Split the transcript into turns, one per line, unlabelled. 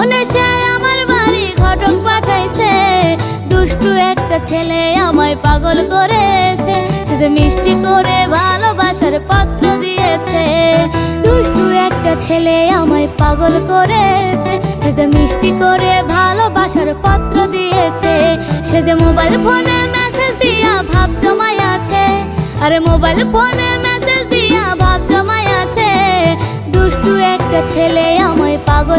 Phone এসে আমার বাড়ি ঘটক পাঠাইছে। দুষ্টু একটা ছেলে আমায় পাগল করেছে, সে যে মিষ্টি করে ভালোবাসার পত্র দিয়েছে। দুষ্টু একটা ছেলে আমায় পাগল করেছে, সে যে মিষ্টি করে ভালোবাসার পত্র দিয়েছে। সে যে মোবাইল ফোনে মেসেজ দিয়া ভাব জমাই আছে, আরে মোবাইল ফোনে মেসেজ দিয়া ভাব জমাই আছে। দুষ্টু একটা ছেলে আমায় পাগল